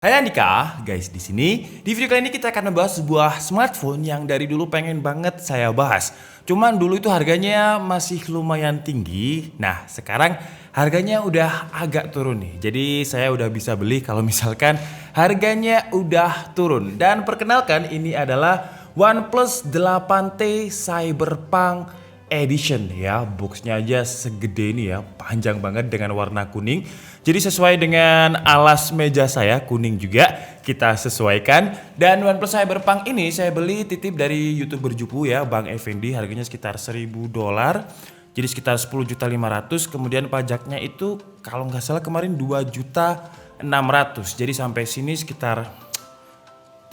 Hai Andika, guys di sini. Di video kali ini kita akan membahas sebuah smartphone yang dari dulu pengen banget saya bahas. Cuman dulu itu harganya masih lumayan tinggi. Nah, sekarang harganya udah agak turun nih. Jadi saya udah bisa beli kalau misalkan harganya udah turun. Dan perkenalkan ini adalah OnePlus 8T Cyberpunk Edition ya, boxnya aja segede ini ya, panjang banget dengan warna kuning. Jadi sesuai dengan alas meja saya, kuning juga kita sesuaikan. Dan OnePlus Cyberpunk ini saya beli titip dari YouTuber Jupu ya, Bang Effendi, harganya sekitar $1.000. Jadi sekitar 10.500.000, kemudian pajaknya itu kalau nggak salah kemarin 2.600.000. Jadi sampai sini sekitar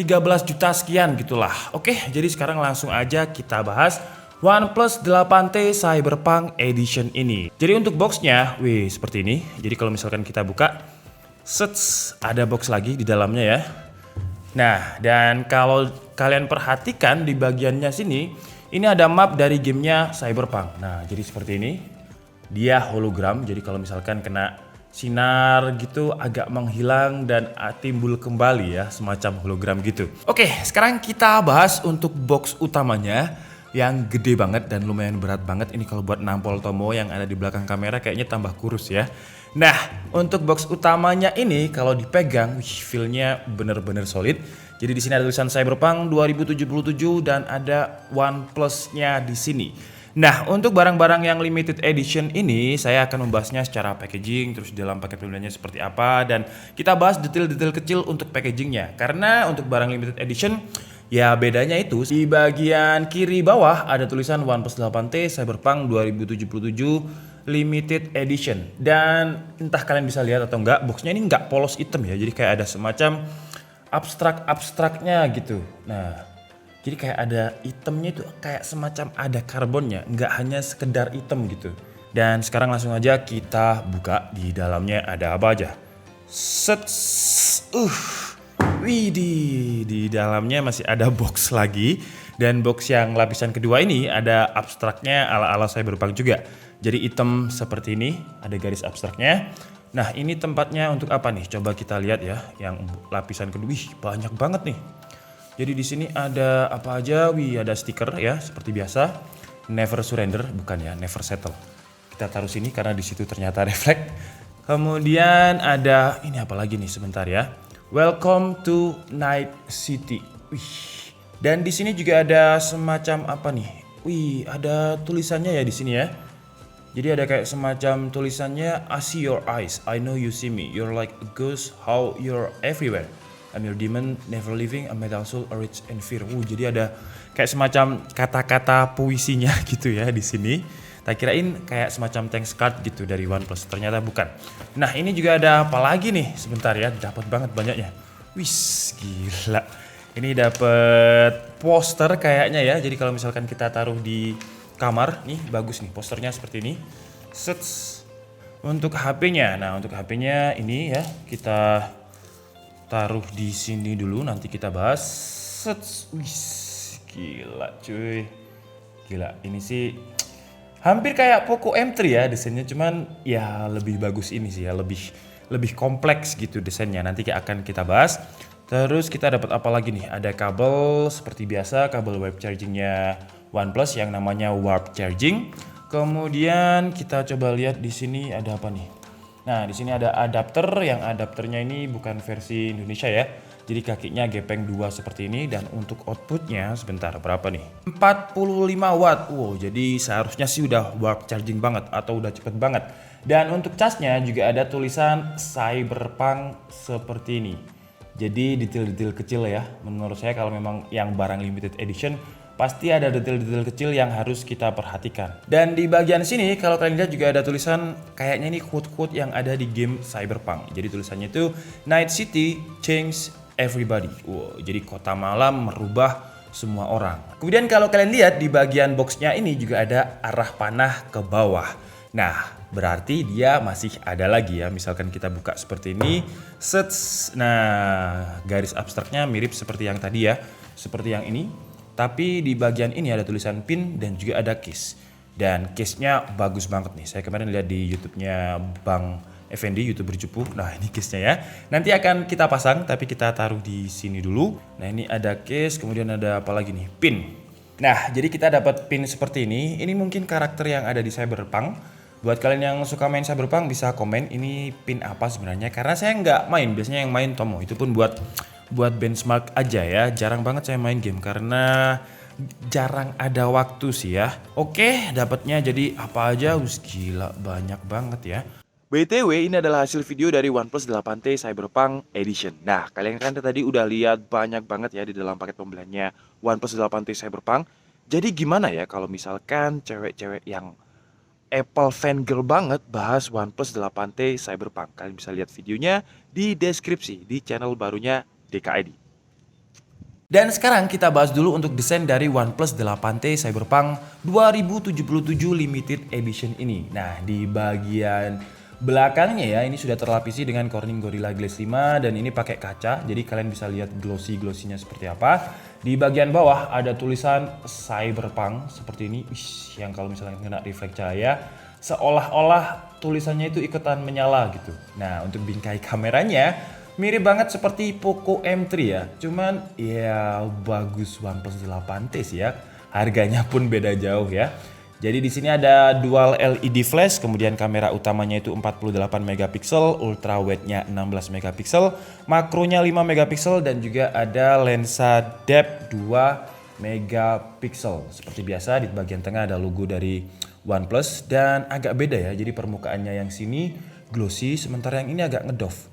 13 juta sekian gitulah. Oke, jadi sekarang langsung aja kita bahas OnePlus 8T Cyberpunk Edition ini. Jadi untuk boxnya, wih seperti ini. Jadi kalau misalkan kita buka, ada box lagi di dalamnya ya. Nah, dan kalau kalian perhatikan di bagiannya sini, ini ada map dari gamenya Cyberpunk. Nah, jadi seperti ini. Dia hologram, jadi kalau misalkan kena sinar gitu agak menghilang dan timbul kembali ya, semacam hologram gitu. Oke, sekarang kita bahas untuk box utamanya yang gede banget dan lumayan berat banget. Ini kalau buat nampol Tomo yang ada di belakang kamera kayaknya tambah kurus ya. Nah, untuk box utamanya ini kalau dipegang, feel-nya bener-bener solid. Jadi di sini ada tulisan Cyberpunk 2077 dan ada OnePlus-nya di sini. Nah, untuk barang-barang yang limited edition ini saya akan membahasnya secara packaging, terus di dalam paket pembeliannya seperti apa, dan kita bahas detail-detail kecil untuk packagingnya. Karena untuk barang limited edition, ya bedanya itu di bagian kiri bawah ada tulisan OnePlus 8T Cyberpunk 2077 Limited Edition. Dan entah kalian bisa lihat atau enggak, boxnya ini enggak polos hitam ya, jadi kayak ada semacam abstrak-abstraknya gitu. Nah, jadi kayak ada itemnya itu kayak semacam ada karbonnya, nggak hanya sekedar item gitu. Dan sekarang langsung aja kita buka, di dalamnya ada apa aja. Widih, di dalamnya masih ada box lagi. Dan box yang lapisan kedua ini ada abstraknya ala-ala Cyberpunk juga. Jadi item seperti ini, ada garis abstraknya. Nah, ini tempatnya untuk apa nih? Coba kita lihat ya, yang lapisan kedua. Wih, banyak banget nih. Jadi di sini ada apa aja? Wih, ada stiker ya, seperti biasa. Never surrender, bukan ya, never settle. Kita taruh sini karena di situ ternyata refleks. Kemudian ada ini apa lagi nih, sebentar ya. Welcome to Night City. Wih. Dan di sini juga ada semacam apa nih? Wih, ada tulisannya ya di sini ya. Jadi ada kayak semacam tulisannya, I see your eyes, I know you see me. You're like a ghost, how you're everywhere. I'm your demon, never leaving, a metal soul, a rich and fear. Jadi ada kayak semacam kata-kata puisinya gitu ya di sini. Tak kirain kayak semacam thanks card gitu dari OnePlus, ternyata bukan. Nah, ini juga ada apa lagi nih? Sebentar ya, dapat banget banyaknya. Wis, gila. Ini dapat poster kayaknya ya. Jadi kalau misalkan kita taruh di kamar, nih bagus nih posternya seperti ini. Untuk HP-nya. Nah, untuk HP-nya ini ya, kita taruh di sini dulu, nanti kita bahas. Wih, gila cuy. Gila, ini sih hampir kayak Poco M3 ya desainnya, cuman ya lebih bagus ini sih ya, lebih kompleks gitu desainnya. Nanti akan kita bahas. Terus kita dapat apa lagi nih? Ada kabel seperti biasa, kabel web chargingnya OnePlus yang namanya Warp Charging. Kemudian kita coba lihat di sini ada apa nih? Nah, di sini ada adapter, yang adapternya ini bukan versi Indonesia ya. Jadi kakinya gepeng 2 seperti ini, dan untuk outputnya sebentar berapa nih? 45 watt. Wow, jadi seharusnya sih udah warp charging banget atau udah cepet banget. Dan untuk casnya juga ada tulisan Cyberpunk seperti ini. Jadi detail-detail kecil ya. Menurut saya kalau memang yang barang limited edition, pasti ada detail-detail kecil yang harus kita perhatikan. Dan di bagian sini kalau kalian lihat juga ada tulisan kayaknya ini quote-quote yang ada di game Cyberpunk. Jadi tulisannya itu Night City change everybody. Wow, jadi kota malam merubah semua orang. Kemudian kalau kalian lihat di bagian boxnya ini juga ada arah panah ke bawah. Nah, berarti dia masih ada lagi ya. Misalkan kita buka seperti ini, nah garis abstraknya mirip seperti yang tadi ya, seperti yang ini. Tapi di bagian ini ada tulisan pin dan juga ada case. Dan case-nya bagus banget nih. Saya kemarin lihat di YouTube-nya Bang Effendi, YouTuber Cupu. Nah, ini case-nya ya. Nanti akan kita pasang, tapi kita taruh di sini dulu. Nah, ini ada case, kemudian ada apa lagi nih? Pin. Nah, jadi kita dapat pin seperti ini. Ini mungkin karakter yang ada di Cyberpunk. Buat kalian yang suka main Cyberpunk bisa komen ini pin apa sebenarnya. Karena saya nggak main, biasanya yang main Tomo. Itu pun buat benchmark aja ya. Jarang banget saya main game karena jarang ada waktu sih ya. Oke, dapatnya jadi apa aja? Gila, banyak banget ya. BTW, ini adalah hasil video dari OnePlus 8T Cyberpunk Edition. Nah, kalian kan tadi udah lihat banyak banget ya di dalam paket pembeliannya OnePlus 8T Cyberpunk. Jadi gimana ya kalau misalkan cewek-cewek yang Apple fangirl banget bahas OnePlus 8T Cyberpunk? Kalian bisa lihat videonya di deskripsi di channel barunya DKID. Dan sekarang kita bahas dulu untuk desain dari OnePlus 8T Cyberpunk 2077 Limited Edition ini. Nah, di bagian belakangnya ya, ini sudah terlapisi dengan Corning Gorilla Glass 5 dan ini pakai kaca. Jadi kalian bisa lihat glossy-glossinya seperti apa. Di bagian bawah ada tulisan Cyberpunk seperti ini. Yang kalau misalnya kena refleks cahaya, seolah-olah tulisannya itu ikutan menyala gitu. Nah, untuk bingkai kameranya mirip banget seperti Poco M3 ya. Cuman ya bagus OnePlus 8T sih ya. Harganya pun beda jauh ya. Jadi di sini ada dual LED flash, kemudian kamera utamanya itu 48 megapiksel, ultra wide-nya 16 megapiksel, makronya 5 megapiksel dan juga ada lensa depth 2 megapiksel. Seperti biasa di bagian tengah ada logo dari OnePlus dan agak beda ya. Jadi permukaannya yang sini glossy, sementara yang ini agak ngedoff.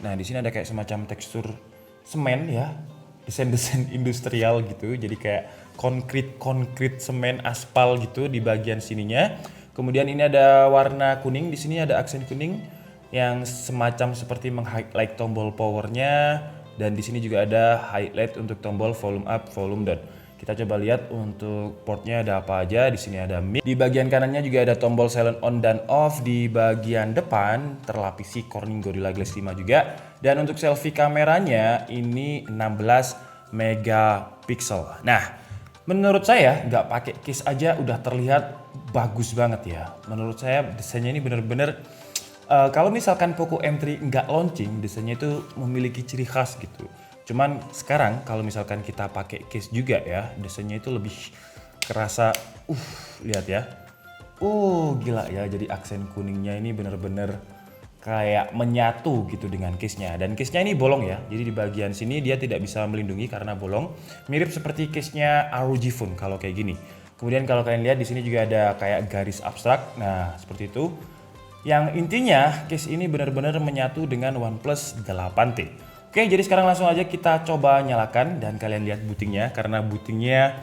Nah, di sini ada kayak semacam tekstur semen ya. Desain-desain industrial gitu. Jadi kayak konkrit semen aspal gitu di bagian sininya. Kemudian ini ada warna kuning, di sini ada aksen kuning yang semacam seperti meng-highlight tombol powernya dan di sini juga ada highlight untuk tombol volume up, volume down. Kita coba lihat untuk portnya ada apa aja. Di sini ada mic. Di bagian kanannya juga ada tombol silent on dan off. Di bagian depan terlapisi Corning Gorilla Glass 5 juga. Dan untuk selfie kameranya ini 16 megapiksel. Nah, menurut saya nggak pakai case aja udah terlihat bagus banget ya. Menurut saya desainnya ini bener-bener kalau misalkan Poco M3 nggak launching, desainnya itu memiliki ciri khas gitu. Cuman sekarang kalau misalkan kita pakai case juga ya, desainnya itu lebih kerasa, lihat ya. Gila ya, jadi aksen kuningnya ini bener-bener kayak menyatu gitu dengan case-nya. Dan case-nya ini bolong ya, jadi di bagian sini dia tidak bisa melindungi karena bolong. Mirip seperti case-nya ROG Phone kalau kayak gini. Kemudian kalau kalian lihat di sini juga ada kayak garis abstrak, nah seperti itu. Yang intinya case ini benar-benar menyatu dengan OnePlus 8T. Oke, jadi sekarang langsung aja kita coba nyalakan dan kalian lihat bootingnya karena bootingnya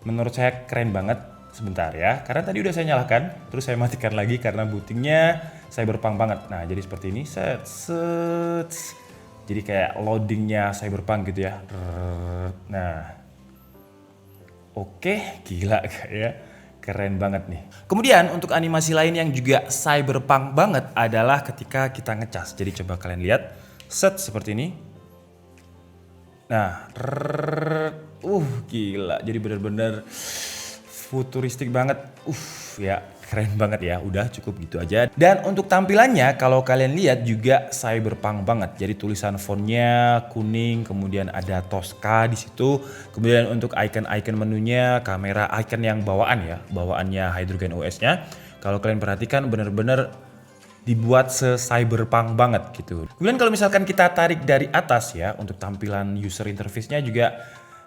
menurut saya keren banget. Sebentar ya, karena tadi udah saya nyalakan, terus saya matikan lagi karena bootingnya Cyberpunk banget. Nah, jadi seperti ini, jadi kayak loadingnya Cyberpunk gitu ya. Nah, oke, gila ya. Keren banget nih. Kemudian untuk animasi lain yang juga Cyberpunk banget adalah ketika kita ngecas. Jadi coba kalian lihat, seperti ini. Nah, gila. Jadi bener-bener futuristik banget. Ya keren banget ya. Udah cukup gitu aja. Dan untuk tampilannya kalau kalian lihat juga Cyberpunk banget. Jadi tulisan fontnya kuning, kemudian ada Tosca di situ. Kemudian untuk icon-icon menunya, kamera icon yang bawaan ya, bawaannya Hydrogen OS-nya. Kalau kalian perhatikan bener-bener dibuat se-cyberpunk banget gitu. Kemudian kalau misalkan kita tarik dari atas ya, untuk tampilan user interface-nya juga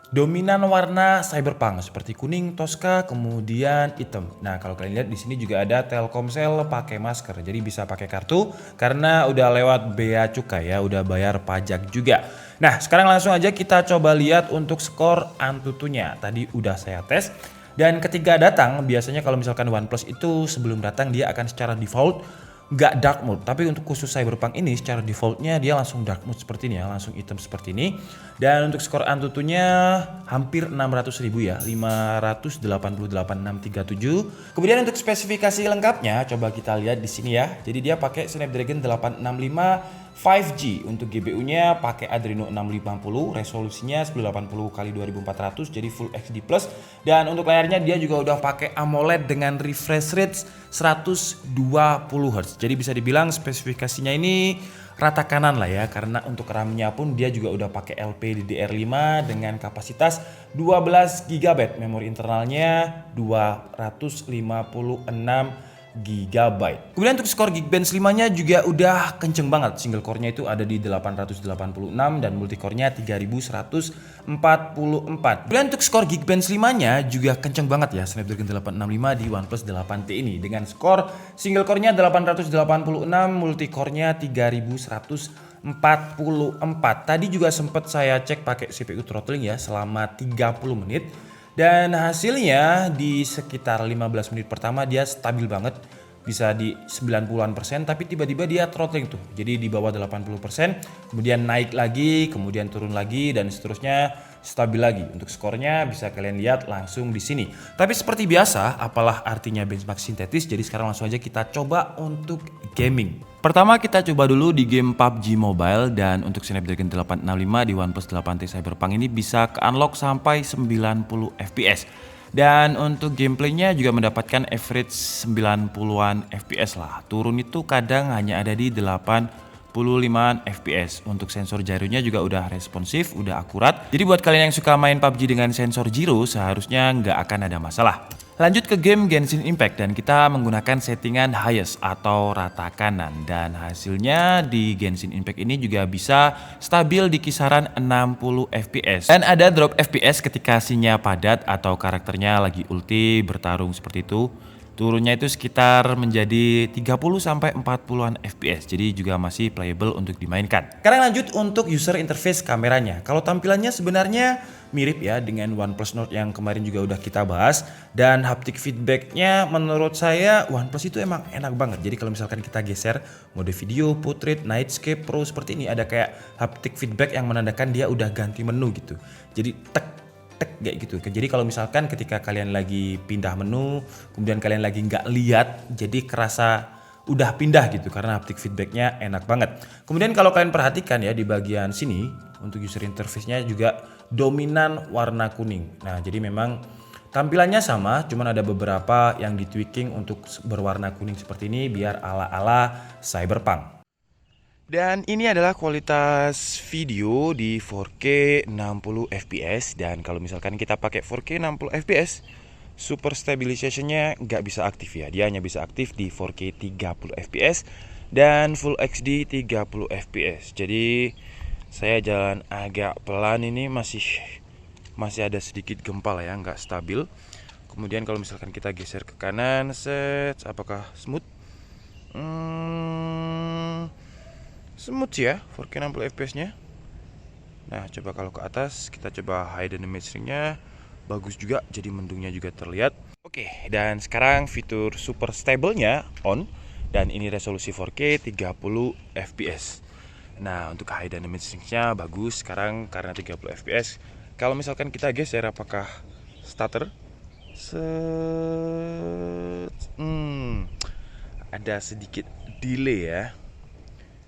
dominan warna cyberpunk seperti kuning, Tosca, kemudian hitam. Nah, kalau kalian lihat di sini juga ada Telkomsel pakai masker. Jadi bisa pakai kartu karena udah lewat bea cukai ya, udah bayar pajak juga. Nah, sekarang langsung aja kita coba lihat untuk skor Antutunya. Tadi udah saya tes. Dan ketika datang, biasanya kalau misalkan OnePlus itu sebelum datang dia akan secara default nggak dark mode, tapi untuk khusus Cyberpunk ini secara defaultnya dia langsung dark mode seperti ini ya, langsung hitam seperti ini. Dan untuk skor Antutunya hampir 600.000 ya, 588.637. Kemudian untuk spesifikasi lengkapnya coba kita lihat di sini ya. Jadi dia pakai Snapdragon 865 5G. Untuk GPU-nya pakai Adreno 650, resolusinya 1080x2400 jadi Full HD+. Dan untuk layarnya dia juga udah pakai AMOLED dengan refresh rate 120 Hz. Jadi bisa dibilang spesifikasinya ini rata kanan lah ya, karena untuk RAM-nya pun dia juga udah pakai LPDDR5 dengan kapasitas 12 GB, memori internalnya 256 GB. Kemudian untuk skor Geekbench 5-nya juga udah kenceng banget. Single core-nya itu ada di 886 dan multicore-nya 3144. Kemudian untuk skor Geekbench 5-nya juga kenceng banget ya, Snapdragon 865 di OnePlus 8T ini dengan skor single core-nya 886, multicore-nya 3144. Tadi juga sempat saya cek pakai CPU throttling ya selama 30 menit. Dan hasilnya di sekitar 15 menit pertama dia stabil banget, bisa di 90-an%, tapi tiba-tiba dia throttling tuh. Jadi di bawah 80%, kemudian naik lagi, kemudian turun lagi dan seterusnya stabil lagi. Untuk skornya bisa kalian lihat langsung di sini. Tapi seperti biasa, apalah artinya benchmark sintetis, jadi sekarang langsung aja kita coba untuk gaming. Pertama kita coba dulu di game PUBG Mobile, dan untuk Snapdragon 865 di OnePlus 8T Cyberpunk ini bisa ke-unlock sampai 90 FPS. Dan untuk gameplaynya juga mendapatkan average 90-an FPS lah. Turun itu kadang hanya ada di 85 FPS. Untuk sensor gyronya juga udah responsif, udah akurat. Jadi buat kalian yang suka main PUBG dengan sensor gyro seharusnya nggak akan ada masalah. Lanjut ke game Genshin Impact, dan kita menggunakan settingan highest atau rata kanan, dan hasilnya di Genshin Impact ini juga bisa stabil di kisaran 60 FPS. Dan ada drop FPS ketika scene-nya padat atau karakternya lagi ulti bertarung seperti itu. Turunnya itu sekitar menjadi 30-40an FPS, jadi juga masih playable untuk dimainkan. Sekarang lanjut untuk user interface kameranya. Kalau tampilannya sebenarnya mirip ya dengan OnePlus Nord yang kemarin juga udah kita bahas. Dan haptic feedbacknya menurut saya OnePlus itu emang enak banget. Jadi kalau misalkan kita geser mode video, portrait, nightscape, pro seperti ini, ada kayak haptic feedback yang menandakan dia udah ganti menu gitu. Jadi tek kayak gitu. Jadi kalau misalkan ketika kalian lagi pindah menu, kemudian kalian lagi nggak lihat, jadi kerasa udah pindah gitu karena haptic feedbacknya enak banget. Kemudian kalau kalian perhatikan ya di bagian sini untuk user interface-nya juga dominan warna kuning. Nah jadi memang tampilannya sama, cuman ada beberapa yang di tweaking untuk berwarna kuning seperti ini biar ala-ala Cyberpunk. Dan ini adalah kualitas video di 4K 60 fps, dan kalau misalkan kita pakai 4K 60 fps, super stabilization-nya nggak bisa aktif ya. Dia hanya bisa aktif di 4K 30 fps dan Full HD 30 fps. Jadi saya jalan agak pelan, ini masih ada sedikit gempa lah ya, nggak stabil. Kemudian kalau misalkan kita geser ke kanan, apakah smooth? Smooth ya 4K 60 fps nya. Nah coba kalau ke atas, kita coba high dynamic range-nya, bagus juga, jadi mendungnya juga terlihat. Oke, dan sekarang fitur super stable-nya on, dan ini resolusi 4K 30 fps. Nah untuk high dynamic range-nya bagus sekarang karena 30 fps. Kalau misalkan kita geser, apakah stutter? Ada sedikit delay ya.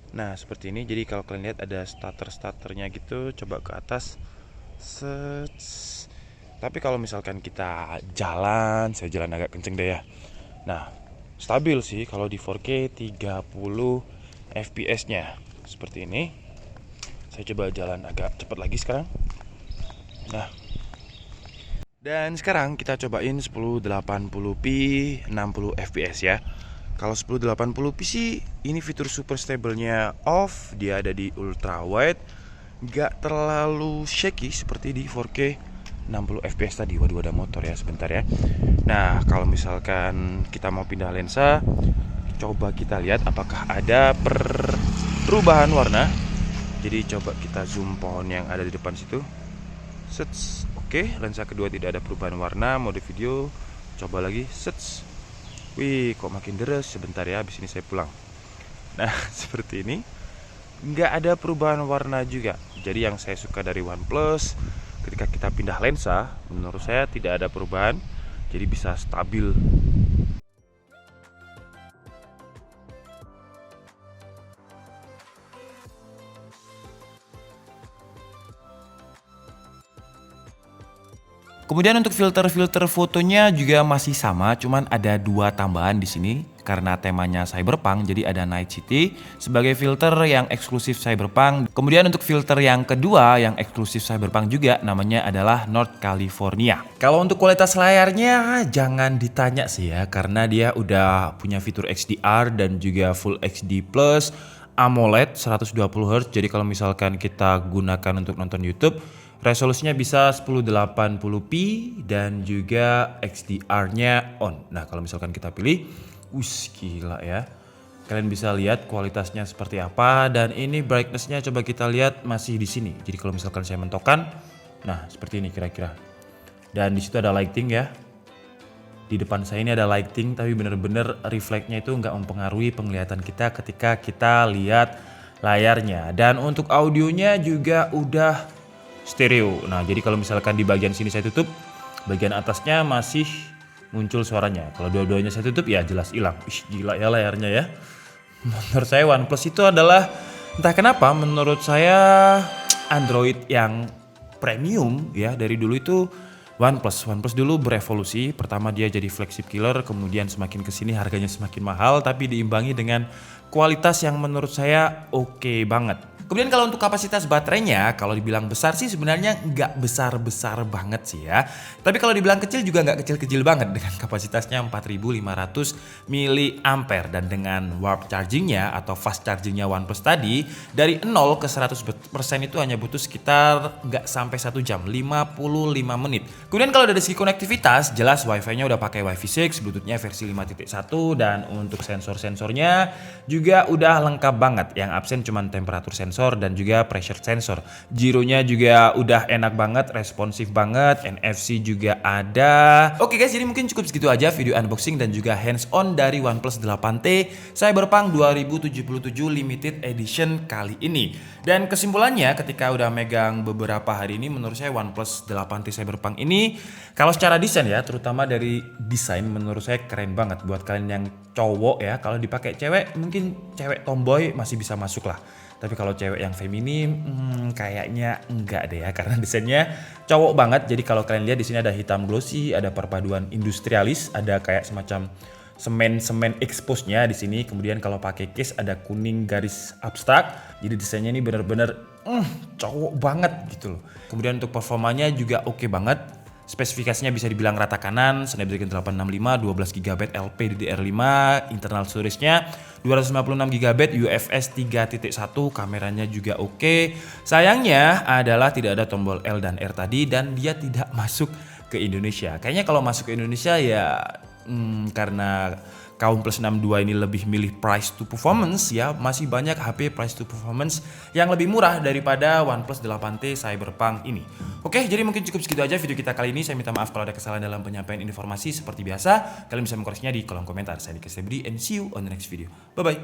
Nah seperti ini, jadi kalau kalian lihat ada starternya gitu, coba ke atas. Tapi kalau misalkan kita jalan, saya jalan agak kenceng deh ya. Nah stabil sih kalau di 4K 30 fps nya seperti ini. Saya coba jalan agak cepat lagi sekarang. Nah, dan sekarang kita cobain 1080p 60 fps ya. Kalau 1080p sih ini fitur super stable-nya off, dia ada di ultra wide, nggak terlalu shaky seperti di 4K 60 fps tadi. Waduh ada motor ya, sebentar ya. Nah kalau misalkan kita mau pindah lensa, coba kita lihat apakah ada perubahan warna. Jadi coba kita zoom pohon yang ada di depan situ. Oke, lensa kedua tidak ada perubahan warna. Mode video, coba lagi. Wih, kok makin deres. Sebentar ya, habis ini saya pulang. Nah, seperti ini. Nggak ada perubahan warna juga. Jadi yang saya suka dari OnePlus, ketika kita pindah lensa, menurut saya tidak ada perubahan. Jadi bisa stabil. Kemudian untuk filter-filter fotonya juga masih sama, cuman ada 2 tambahan di sini karena temanya cyberpunk, jadi ada Night City sebagai filter yang eksklusif cyberpunk. Kemudian untuk filter yang kedua yang eksklusif cyberpunk juga namanya adalah North California. Kalau untuk kualitas layarnya jangan ditanya sih ya, karena dia udah punya fitur HDR dan juga Full HD Plus, AMOLED 120Hz. Jadi kalau misalkan kita gunakan untuk nonton YouTube, resolusinya bisa 1080p dan juga HDR-nya on. Nah, kalau misalkan kita pilih, gila ya. Kalian bisa lihat kualitasnya seperti apa, dan ini brightness-nya coba kita lihat masih di sini. Jadi kalau misalkan saya mentokkan, nah seperti ini kira-kira. Dan di situ ada lighting ya. Di depan saya ini ada lighting, tapi bener-bener reflect-nya itu nggak mempengaruhi penglihatan kita ketika kita lihat layarnya. Dan untuk audionya juga udah stereo. Nah, jadi kalau misalkan di bagian sini saya tutup, bagian atasnya masih muncul suaranya. Kalau dua-duanya saya tutup ya jelas hilang. Gila ya layarnya ya. Menurut saya OnePlus itu adalah, entah kenapa menurut saya Android yang premium ya. Dari dulu itu OnePlus dulu berevolusi. Pertama dia jadi flagship killer, kemudian semakin kesini harganya semakin mahal, tapi diimbangi dengan kualitas yang menurut saya oke banget. Kemudian kalau untuk kapasitas baterainya, kalau dibilang besar sih sebenarnya nggak besar-besar banget sih ya. Tapi kalau dibilang kecil juga nggak kecil-kecil banget, dengan kapasitasnya 4500 mAh. Dan dengan warp chargingnya atau fast chargingnya OnePlus tadi, dari 0 ke 100% itu hanya butuh sekitar nggak sampai 1 jam, 55 menit. Kemudian kalau dari segi konektivitas, jelas Wi-Fi-nya udah pakai Wi-Fi 6, Bluetooth-nya versi 5.1, dan untuk sensor-sensornya juga udah lengkap banget. Yang absen cuma temperatur sensor dan juga pressure sensor. Gironya juga udah enak banget, responsif banget, NFC juga ada. Oke guys, jadi mungkin cukup segitu aja video unboxing dan juga hands on dari OnePlus 8T Cyberpunk 2077 Limited Edition kali ini. Dan kesimpulannya ketika udah megang beberapa hari ini, menurut saya OnePlus 8T Cyberpunk ini kalau secara desain ya, terutama dari desain, menurut saya keren banget. Buat kalian yang cowok ya, kalau dipakai cewek, mungkin cewek tomboy masih bisa masuk lah. Tapi kalau cewek yang feminim, kayaknya enggak deh ya, karena desainnya cowok banget. Jadi kalau kalian lihat di sini ada hitam glossy, ada perpaduan industrialis, ada kayak semacam semen expose-nya di sini. Kemudian kalau pakai case ada kuning garis abstrak. Jadi desainnya ini bener-bener cowok banget gitu loh. Kemudian untuk performanya juga oke banget. Spesifikasinya bisa dibilang rata kanan, Snapdragon 865, 12GB LPDDR5, internal storage-nya 256GB UFS 3.1, kameranya juga oke. Sayangnya adalah tidak ada tombol L dan R tadi, dan dia tidak masuk ke Indonesia. Kayaknya kalau masuk ke Indonesia ya karena kaum plus 62 ini lebih milih price to performance ya, masih banyak HP price to performance yang lebih murah daripada OnePlus 8T Cyberpunk ini. Oke, jadi mungkin cukup segitu aja video kita kali ini. Saya minta maaf kalau ada kesalahan dalam penyampaian informasi. Seperti biasa, kalian bisa mengkoreksinya di kolom komentar. Saya Dika Sebudi and see you on the next video. Bye bye.